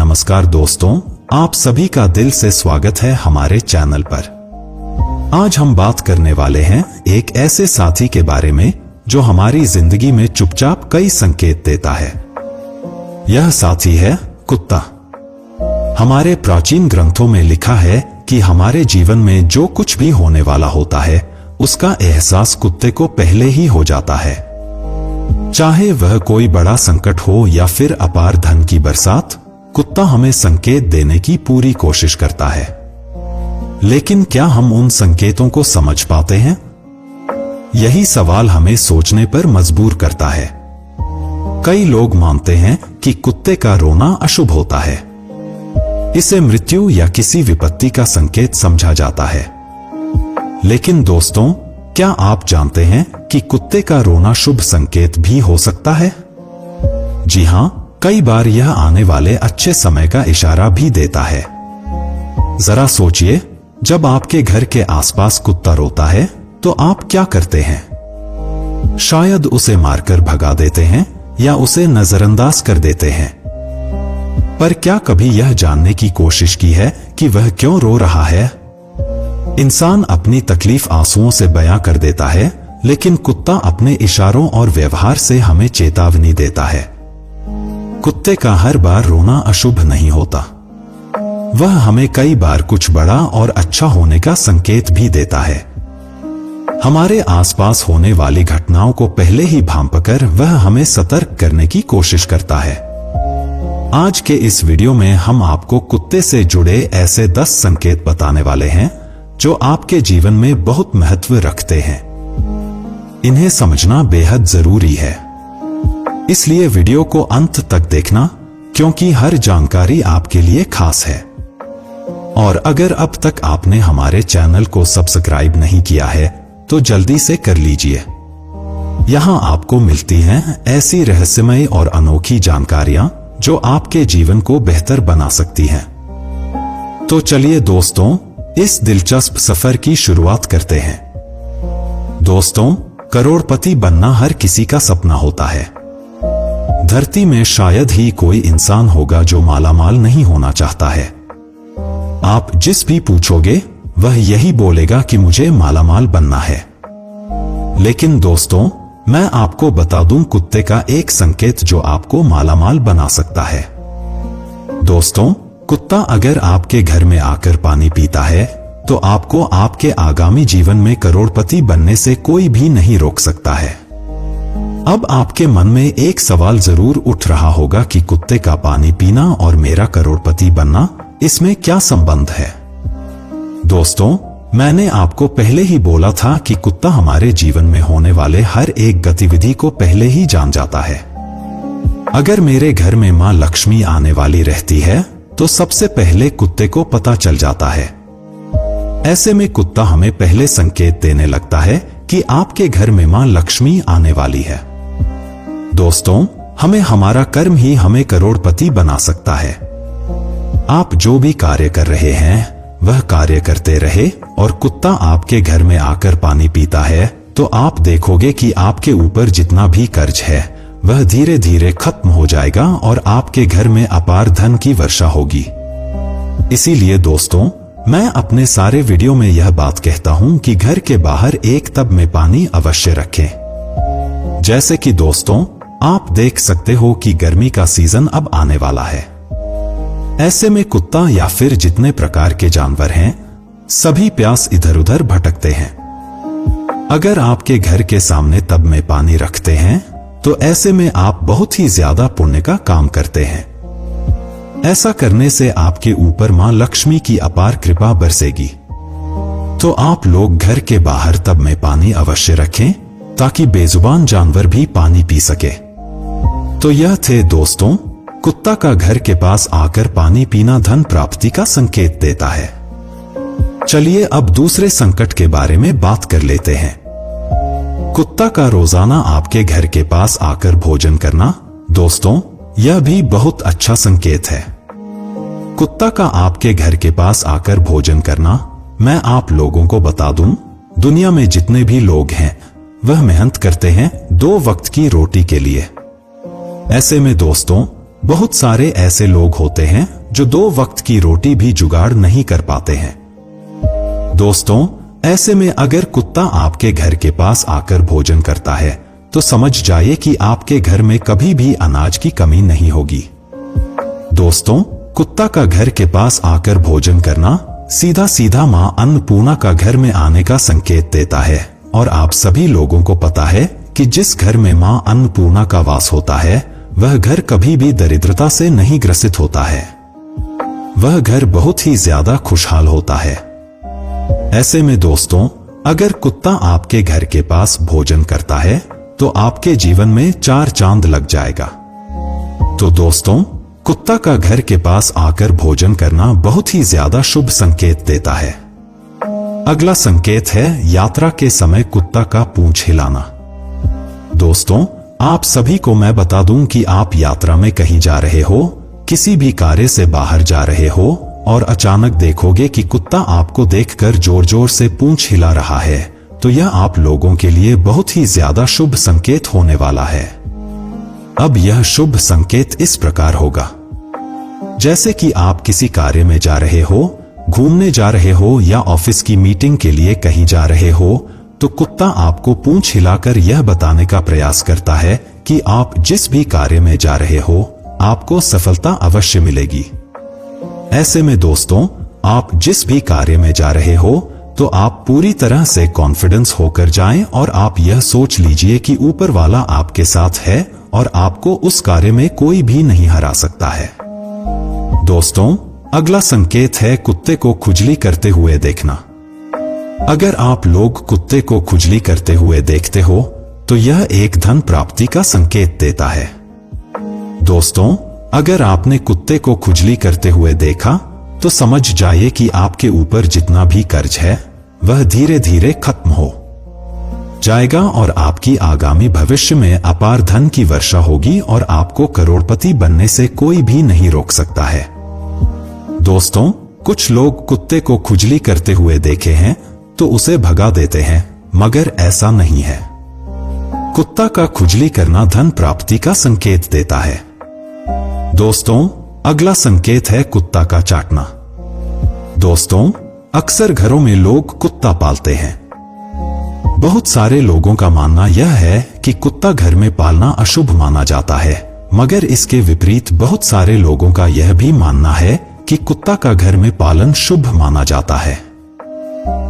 नमस्कार दोस्तों, आप सभी का दिल से स्वागत है हमारे चैनल पर। आज हम बात करने वाले हैं एक ऐसे साथी के बारे में जो हमारी जिंदगी में चुपचाप कई संकेत देता है। यह साथी है कुत्ता। हमारे प्राचीन ग्रंथों में लिखा है कि हमारे जीवन में जो कुछ भी होने वाला होता है उसका एहसास कुत्ते को पहले ही हो जाता है। चाहे वह कोई बड़ा संकट हो या फिर अपार धन की बरसात, कुत्ता हमें संकेत देने की पूरी कोशिश करता है। लेकिन क्या हम उन संकेतों को समझ पाते हैं? यही सवाल हमें सोचने पर मजबूर करता है। कई लोग मानते हैं कि कुत्ते का रोना अशुभ होता है। इसे मृत्यु या किसी विपत्ति का संकेत समझा जाता है। लेकिन दोस्तों, क्या आप जानते हैं कि कुत्ते का रोना शुभ संकेत भी हो सकता है? जी हां, कई बार यह आने वाले अच्छे समय का इशारा भी देता है। जरा सोचिए, जब आपके घर के आसपास कुत्ता रोता है तो आप क्या करते हैं? शायद उसे मारकर भगा देते हैं या उसे नजरअंदाज कर देते हैं। पर क्या कभी यह जानने की कोशिश की है कि वह क्यों रो रहा है? इंसान अपनी तकलीफ आंसुओं से बयां कर देता है, लेकिन कुत्ता अपने इशारों और व्यवहार से हमें चेतावनी देता है। कुत्ते का हर बार रोना अशुभ नहीं होता। वह हमें कई बार कुछ बड़ा और अच्छा होने का संकेत भी देता है। हमारे आसपास होने वाली घटनाओं को पहले ही भांपकर वह हमें सतर्क करने की कोशिश करता है। आज के इस वीडियो में हम आपको कुत्ते से जुड़े ऐसे 10 संकेत बताने वाले हैं जो आपके जीवन में बहुत महत्व रखते हैं। इन्हें समझना बेहद जरूरी है, इसलिए वीडियो को अंत तक देखना, क्योंकि हर जानकारी आपके लिए खास है। और अगर अब तक आपने हमारे चैनल को सब्सक्राइब नहीं किया है तो जल्दी से कर लीजिए। यहां आपको मिलती हैं ऐसी रहस्यमय और अनोखी जानकारियां जो आपके जीवन को बेहतर बना सकती हैं। तो चलिए दोस्तों, इस दिलचस्प सफर की शुरुआत करते हैं। दोस्तों, करोड़पति बनना हर किसी का सपना होता है। धरती में शायद ही कोई इंसान होगा जो मालामाल नहीं होना चाहता है। आप जिस भी पूछोगे वह यही बोलेगा कि मुझे मालामाल बनना है। लेकिन दोस्तों, मैं आपको बता दूं कुत्ते का एक संकेत जो आपको मालामाल बना सकता है। दोस्तों, कुत्ता अगर आपके घर में आकर पानी पीता है तो आपको आपके आगामी जीवन में करोड़पति बनने से कोई भी नहीं रोक सकता है। अब आपके मन में एक सवाल जरूर उठ रहा होगा कि कुत्ते का पानी पीना और मेरा करोड़पति बनना, इसमें क्या संबंध है? दोस्तों, मैंने आपको पहले ही बोला था कि कुत्ता हमारे जीवन में होने वाले हर एक गतिविधि को पहले ही जान जाता है। अगर मेरे घर में मां लक्ष्मी आने वाली रहती है तो सबसे पहले कुत्ते को पता चल जाता है। ऐसे में कुत्ता हमें पहले संकेत देने लगता है कि आपके घर में मां लक्ष्मी आने वाली है। दोस्तों, हमें हमारा कर्म ही हमें करोड़पति बना सकता है। आप जो भी कार्य कर रहे हैं वह कार्य करते रहे, और कुत्ता आपके घर में आकर पानी पीता है तो आप देखोगे कि आपके ऊपर जितना भी कर्ज है वह धीरे धीरे खत्म हो जाएगा और आपके घर में अपार धन की वर्षा होगी। इसीलिए दोस्तों, मैं अपने सारे वीडियो में यह बात कहता हूं कि घर के बाहर एक टब में पानी अवश्य रखें। जैसे कि दोस्तों, आप देख सकते हो कि गर्मी का सीजन अब आने वाला है। ऐसे में कुत्ता या फिर जितने प्रकार के जानवर हैं, सभी प्यास इधर उधर भटकते हैं। अगर आपके घर के सामने टब में पानी रखते हैं तो ऐसे में आप बहुत ही ज्यादा पुण्य का काम करते हैं। ऐसा करने से आपके ऊपर मां लक्ष्मी की अपार कृपा बरसेगी। तो आप लोग घर के बाहर टब में पानी अवश्य रखें ताकि बेजुबान जानवर भी पानी पी सके। तो यह थे दोस्तों, कुत्ता का घर के पास आकर पानी पीना धन प्राप्ति का संकेत देता है। चलिए अब दूसरे संकट के बारे में बात कर लेते हैं। कुत्ता का रोजाना आपके घर के पास आकर भोजन करना, दोस्तों, यह भी बहुत अच्छा संकेत है। कुत्ता का आपके घर के पास आकर भोजन करना, मैं आप लोगों को बता दूं, दुनिया में जितने भी लोग हैं वह मेहनत करते हैं 2 वक्त की रोटी के लिए। ऐसे में दोस्तों, बहुत सारे ऐसे लोग होते हैं जो 2 वक्त की रोटी भी जुगाड़ नहीं कर पाते हैं। दोस्तों, ऐसे में अगर कुत्ता आपके घर के पास आकर भोजन करता है तो समझ जाइए कि आपके घर में कभी भी अनाज की कमी नहीं होगी। दोस्तों, कुत्ता का घर के पास आकर भोजन करना सीधा सीधा मां अन्नपूर्णा का घर में आने का संकेत देता है। और आप सभी लोगों को पता है कि जिस घर में मां अन्नपूर्णा का वास होता है वह घर कभी भी दरिद्रता से नहीं ग्रसित होता है। वह घर बहुत ही ज्यादा खुशहाल होता है। ऐसे में दोस्तों, अगर कुत्ता आपके घर के पास भोजन करता है तो आपके जीवन में 4 चांद लग जाएगा। तो दोस्तों, कुत्ता का घर के पास आकर भोजन करना बहुत ही ज्यादा शुभ संकेत देता है। अगला संकेत है यात्रा के समय कुत्ता का पूंछ हिलाना। दोस्तों, आप सभी को मैं बता दूं कि आप यात्रा में कहीं जा रहे हो, किसी भी कार्य से बाहर जा रहे हो और अचानक देखोगे कि कुत्ता आपको देखकर जोर जोर से पूंछ हिला रहा है, तो यह आप लोगों के लिए बहुत ही ज्यादा शुभ संकेत होने वाला है। अब यह शुभ संकेत इस प्रकार होगा, जैसे कि आप किसी कार्य में जा रहे हो, घूमने जा रहे हो या ऑफिस की मीटिंग के लिए कहीं जा रहे हो, तो कुत्ता आपको पूंछ हिलाकर यह बताने का प्रयास करता है कि आप जिस भी कार्य में जा रहे हो आपको सफलता अवश्य मिलेगी। ऐसे में दोस्तों, आप जिस भी कार्य में जा रहे हो तो आप पूरी तरह से कॉन्फिडेंस होकर जाएं और आप यह सोच लीजिए कि ऊपर वाला आपके साथ है और आपको उस कार्य में कोई भी नहीं हरा सकता है। दोस्तों, अगला संकेत है कुत्ते को खुजली करते हुए देखना। अगर आप लोग कुत्ते को खुजली करते हुए देखते हो तो यह एक धन प्राप्ति का संकेत देता है। दोस्तों, अगर आपने कुत्ते को खुजली करते हुए देखा तो समझ जाइए कि आपके ऊपर जितना भी कर्ज है वह धीरे धीरे खत्म हो जाएगा और आपकी आगामी भविष्य में अपार धन की वर्षा होगी और आपको करोड़पति बनने से कोई भी नहीं रोक सकता है। दोस्तों, कुछ लोग कुत्ते को खुजली करते हुए देखे हैं तो उसे भगा देते हैं, मगर ऐसा नहीं है। कुत्ता का खुजली करना धन प्राप्ति का संकेत देता है। दोस्तों, अगला संकेत है कुत्ता का चाटना। दोस्तों, अक्सर घरों में लोग कुत्ता पालते हैं। बहुत सारे लोगों का मानना यह है कि कुत्ता घर में पालना अशुभ माना जाता है, मगर इसके विपरीत बहुत सारे लोगों का यह भी मानना है कि कुत्ता का घर में पालन शुभ माना जाता है।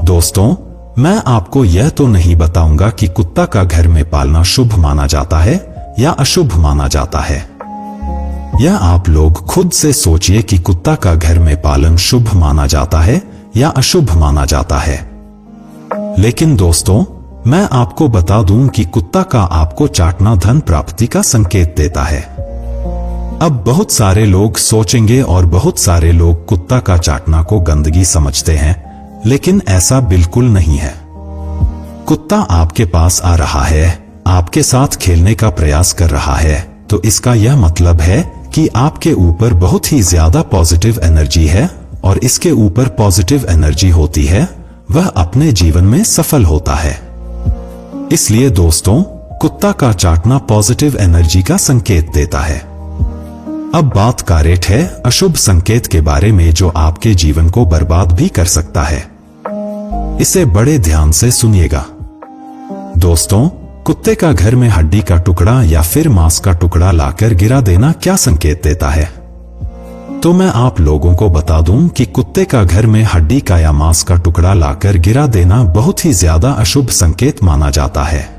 दोस्तों, मैं आपको यह तो नहीं बताऊंगा कि कुत्ता का घर में पालना शुभ माना जाता है या अशुभ माना जाता है। यह आप लोग खुद से सोचिए कि कुत्ता का घर में पालन शुभ माना जाता है या अशुभ माना जाता है। लेकिन दोस्तों, मैं आपको बता दूं कि कुत्ता का आपको चाटना धन प्राप्ति का संकेत देता है। अब बहुत सारे लोग सोचेंगे और बहुत सारे लोग कुत्ता का चाटना को गंदगी समझते हैं, लेकिन ऐसा बिल्कुल नहीं है। कुत्ता आपके पास आ रहा है, आपके साथ खेलने का प्रयास कर रहा है, तो इसका यह मतलब है कि आपके ऊपर बहुत ही ज्यादा पॉजिटिव एनर्जी है और इसके ऊपर पॉजिटिव एनर्जी होती है, वह अपने जीवन में सफल होता है। इसलिए दोस्तों, कुत्ता का चाटना पॉजिटिव एनर्जी का संकेत देता है। अब बात करें है अशुभ संकेत के बारे में जो आपके जीवन को बर्बाद भी कर सकता है। इसे बड़े ध्यान से सुनिएगा। दोस्तों, कुत्ते का घर में हड्डी का टुकड़ा या फिर मांस का टुकड़ा लाकर गिरा देना क्या संकेत देता है? तो मैं आप लोगों को बता दूं कि कुत्ते का घर में हड्डी का या मांस का टुकड़ा लाकर गिरा देना बहुत ही ज्यादा अशुभ संकेत माना जाता है।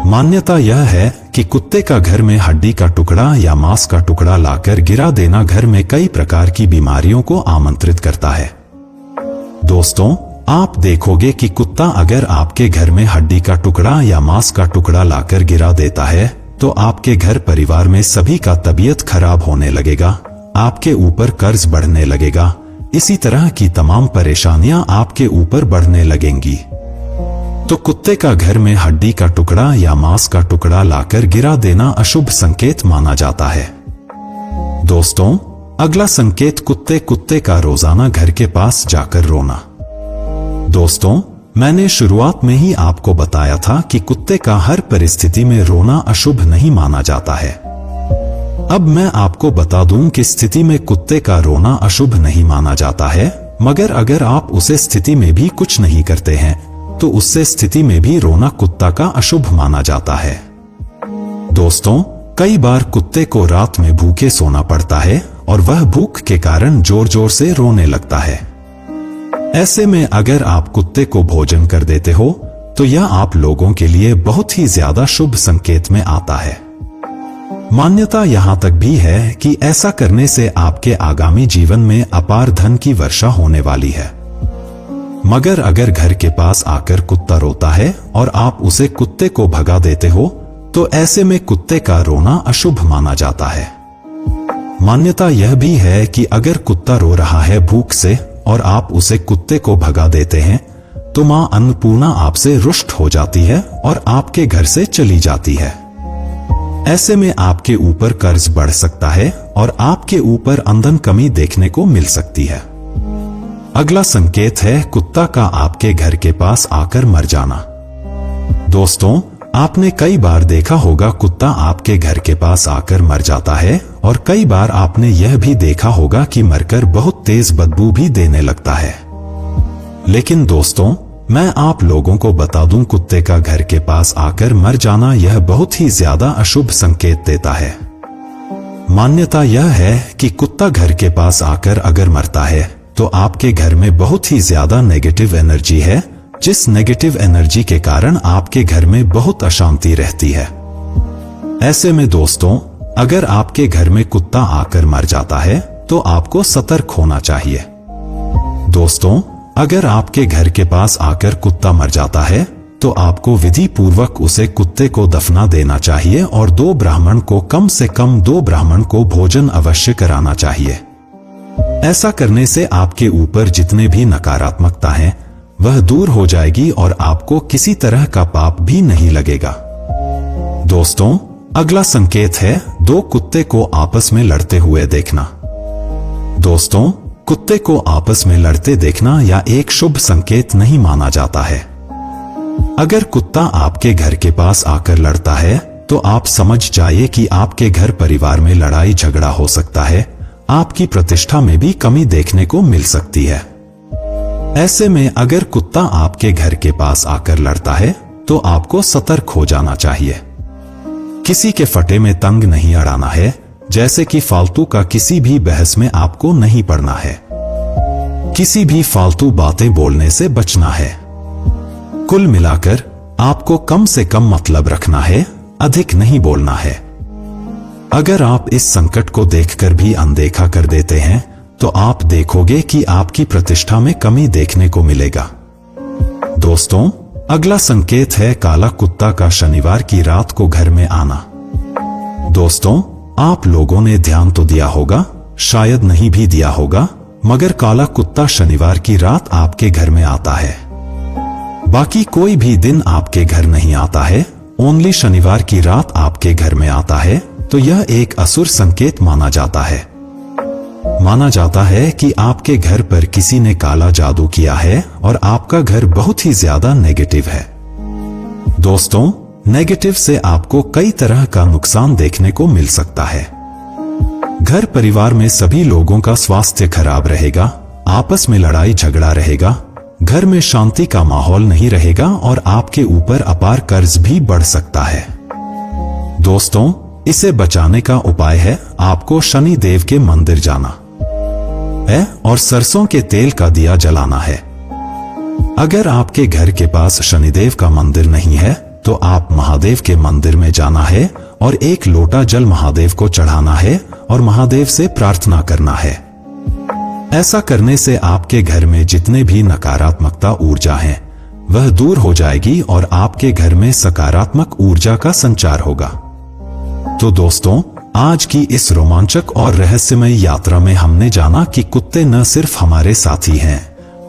मान्यता यह है कि कुत्ते का घर में हड्डी का टुकड़ा या मांस का टुकड़ा लाकर गिरा देना घर में कई प्रकार की बीमारियों को आमंत्रित करता है। दोस्तों, आप देखोगे कि कुत्ता अगर आपके घर में हड्डी का टुकड़ा या मांस का टुकड़ा लाकर गिरा देता है तो आपके घर परिवार में सभी का तबीयत खराब होने लगेगा, आपके ऊपर कर्ज बढ़ने लगेगा, इसी तरह की तमाम परेशानियां आपके ऊपर बढ़ने लगेंगी। तो कुत्ते का घर में हड्डी का टुकड़ा या मांस का टुकड़ा लाकर गिरा देना अशुभ संकेत माना जाता है। दोस्तों, अगला संकेत कुत्ते का रोजाना घर के पास जाकर रोना। दोस्तों, मैंने शुरुआत में ही आपको बताया था कि कुत्ते का हर परिस्थिति में रोना अशुभ नहीं माना जाता है। अब मैं आपको बता दूं कि स्थिति में कुत्ते का रोना अशुभ नहीं माना जाता है, मगर अगर आप उसे स्थिति में भी कुछ नहीं करते हैं तो उससे स्थिति में भी रोना कुत्ता का अशुभ माना जाता है। दोस्तों, कई बार कुत्ते को रात में भूखे सोना पड़ता है और वह भूख के कारण जोर जोर से रोने लगता है। ऐसे में अगर आप कुत्ते को भोजन कर देते हो तो यह आप लोगों के लिए बहुत ही ज्यादा शुभ संकेत में आता है। मान्यता यहां तक भी है कि ऐसा करने से आपके आगामी जीवन में अपार धन की वर्षा होने वाली है। मगर अगर घर के पास आकर कुत्ता रोता है और आप उसे कुत्ते को भगा देते हो तो ऐसे में कुत्ते का रोना अशुभ माना जाता है। मान्यता यह भी है कि अगर कुत्ता रो रहा है भूख से और आप उसे कुत्ते को भगा देते हैं तो मां अन्नपूर्णा आपसे रुष्ट हो जाती है और आपके घर से चली जाती है। ऐसे में आपके ऊपर कर्ज बढ़ सकता है और आपके ऊपर आमदन कमी देखने को मिल सकती है। अगला संकेत है कुत्ता का आपके घर के पास आकर मर जाना। दोस्तों, आपने कई बार देखा होगा कुत्ता आपके घर के पास आकर मर जाता है और कई बार आपने यह भी देखा होगा कि मरकर बहुत तेज बदबू भी देने लगता है। लेकिन दोस्तों, मैं आप लोगों को बता दूं, कुत्ते का घर के पास आकर मर जाना यह बहुत ही ज्यादा अशुभ संकेत देता है। मान्यता यह है कि कुत्ता घर के पास आकर अगर मरता है तो आपके घर में बहुत ही ज्यादा नेगेटिव एनर्जी है, जिस नेगेटिव एनर्जी के कारण आपके घर में बहुत अशांति रहती है। ऐसे में दोस्तों, अगर आपके घर में कुत्ता आकर मर जाता है तो आपको सतर्क होना चाहिए। दोस्तों, अगर आपके घर के पास आकर कुत्ता मर जाता है तो आपको विधि पूर्वक उसे कुत्ते को दफना देना चाहिए और कम से कम दो ब्राह्मण को भोजन अवश्य कराना चाहिए। ऐसा करने से आपके ऊपर जितने भी नकारात्मकता है वह दूर हो जाएगी और आपको किसी तरह का पाप भी नहीं लगेगा। दोस्तों, अगला संकेत है दो कुत्ते को आपस में लड़ते हुए देखना। दोस्तों, कुत्ते को आपस में लड़ते देखना या एक शुभ संकेत नहीं माना जाता है। अगर कुत्ता आपके घर के पास आकर लड़ता है तो आप समझ जाइए कि आपके घर परिवार में लड़ाई झगड़ा हो सकता है, आपकी प्रतिष्ठा में भी कमी देखने को मिल सकती है। ऐसे में अगर कुत्ता आपके घर के पास आकर लड़ता है तो आपको सतर्क हो जाना चाहिए। किसी के फटे में तंग नहीं अड़ाना है, जैसे कि फालतू का किसी भी बहस में आपको नहीं पड़ना है। किसी भी फालतू बातें बोलने से बचना है। कुल मिलाकर आपको कम से कम मतलब रखना है, अधिक नहीं बोलना है। अगर आप इस संकट को देखकर भी अनदेखा कर देते हैं तो आप देखोगे कि आपकी प्रतिष्ठा में कमी देखने को मिलेगा। दोस्तों, अगला संकेत है काला कुत्ता का शनिवार की रात को घर में आना। दोस्तों, आप लोगों ने ध्यान तो दिया होगा, शायद नहीं भी दिया होगा, मगर काला कुत्ता शनिवार की रात आपके घर में आता है। बाकी कोई भी दिन आपके घर नहीं आता है, ओनली शनिवार की रात आपके घर में आता है, तो यह एक असुर संकेत माना जाता है। माना जाता है कि आपके घर पर किसी ने काला जादू किया है और आपका घर बहुत ही ज्यादा नेगेटिव है। दोस्तों, नेगेटिव से आपको कई तरह का नुकसान देखने को मिल सकता है। घर परिवार में सभी लोगों का स्वास्थ्य खराब रहेगा, आपस में लड़ाई झगड़ा रहेगा, घर में शांति का माहौल नहीं रहेगा और आपके ऊपर अपार कर्ज भी बढ़ सकता है। दोस्तों, इसे बचाने का उपाय है आपको शनि देव के मंदिर जाना है और सरसों के तेल का दिया जलाना है। अगर आपके घर के पास शनिदेव का मंदिर नहीं है तो आप महादेव के मंदिर में जाना है और एक लोटा जल महादेव को चढ़ाना है और महादेव से प्रार्थना करना है। ऐसा करने से आपके घर में जितने भी नकारात्मकता ऊर्जा है वह दूर हो जाएगी और आपके घर में सकारात्मक ऊर्जा का संचार होगा। तो दोस्तों, आज की इस रोमांचक और रहस्यमय यात्रा में हमने जाना कि कुत्ते न सिर्फ हमारे साथी हैं,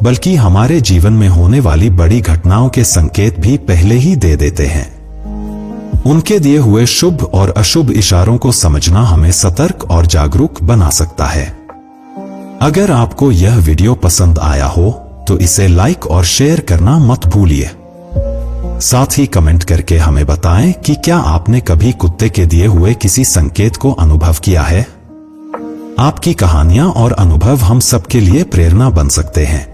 बल्कि हमारे जीवन में होने वाली बड़ी घटनाओं के संकेत भी पहले ही दे देते हैं। उनके दिए हुए शुभ और अशुभ इशारों को समझना हमें सतर्क और जागरूक बना सकता है। अगर आपको यह वीडियो पसंद आया हो तो इसे लाइक और शेयर करना मत भूलिए। साथ ही कमेंट करके हमें बताएं कि क्या आपने कभी कुत्ते के दिए हुए किसी संकेत को अनुभव किया है। आपकी कहानियां और अनुभव हम सबके लिए प्रेरणा बन सकते हैं।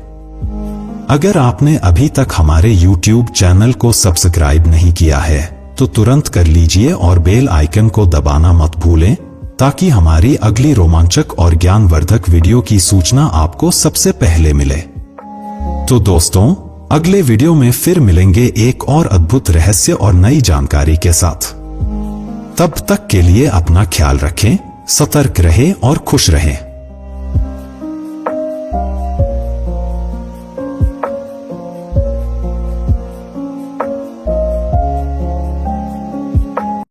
अगर आपने अभी तक हमारे YouTube चैनल को सब्सक्राइब नहीं किया है तो तुरंत कर लीजिए और बेल आइकन को दबाना मत भूलें, ताकि हमारी अगली रोमांचक और ज्ञानवर्धक वीडियो की सूचना आपको सबसे पहले मिले। तो दोस्तों, अगले वीडियो में फिर मिलेंगे एक और अद्भुत रहस्य और नई जानकारी के साथ। तब तक के लिए अपना ख्याल रखें, सतर्क रहें और खुश रहें।